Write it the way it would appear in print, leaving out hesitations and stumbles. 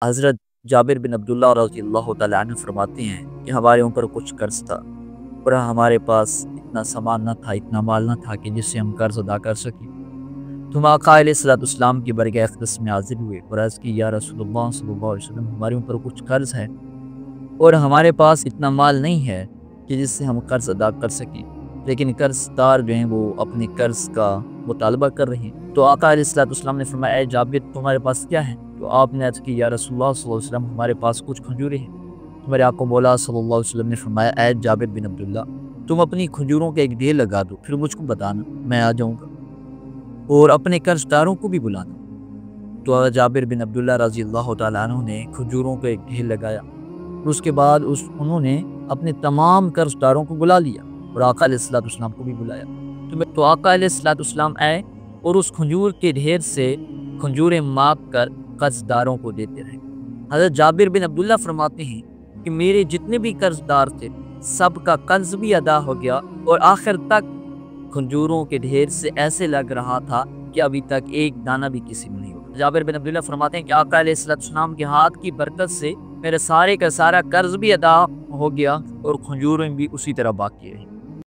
حضرت جابر بن عبداللہ رضی اللہ تعالیٰ عنہ فرماتے ہیں کہ ہمارے اوپر کچھ قرض تھا اور ہمارے پاس اتنا سامان نہ تھا، اتنا مال نہ تھا کہ جس سے ہم قرض ادا کر سکیں۔ تو آقا علیہ الصلوۃ والسلام کی برگہ اقدس میں حاضر ہوئے اور عرض کی، یا رسول اللہ صلی اللہ علیہ وسلم، ہمارے اوپر کچھ قرض ہے اور ہمارے پاس اتنا مال نہیں ہے کہ جس سے ہم قرض ادا کر سکیں، لیکن قرض دار جو ہیں وہ اپنے قرض کا مطالبہ کر رہے ہیں۔ تو آقا علیہ الصلوۃ والسلام نے فرمایا، اے جابر، تمہارے پاس کیا ہے؟ تو آپ نے عرض کی، یا رسول اللہ صلی اللہ علیہ وسلم، ہمارے پاس کچھ کھجوریں ہیں۔ تو میرے آقا مولا صلی اللہ علیہ وسلم نے فرمایا، اے جابر بن عبداللہ، تم اپنی کھجوروں کا ایک ڈھیر لگا دو، پھر مجھ کو بتانا، میں آ جاؤں گا، اور اپنے قرض داروں کو بھی بلانا۔ تو جابر بن عبداللہ رضی اللہ تعالیٰ عنہ نے کھجوروں کا ایک ڈھیر لگایا، اس کے بعد انہوں نے اپنے تمام قرض داروں کو بلا لیا اور آقا علیہ الصلوۃ والسلام کو بھی بلایا۔ تو آقا علیہ الصلوۃ والسلام آئے اور اس کھجور کے ڈھیر سے کھجوریں ماپ کر قرض داروں کو دیتے رہے۔ حضرت جابر بن عبداللہ فرماتے ہیں کہ میرے جتنے بھی قرض دار تھے سب کا قرض بھی ادا ہو گیا، اور آخر تک کھجوروں کے ڈھیر سے ایسے لگ رہا تھا کہ ابھی تک ایک دانہ بھی کسی میں نہیں ہوا۔ جابر بن عبداللہ فرماتے ہیں کہ آقا علیہ الصلوۃ والسلام کے ہاتھ کی برکت سے میرے سارے کا سارا قرض بھی ادا ہو گیا اور کھجوریں بھی اسی طرح باقی رہی۔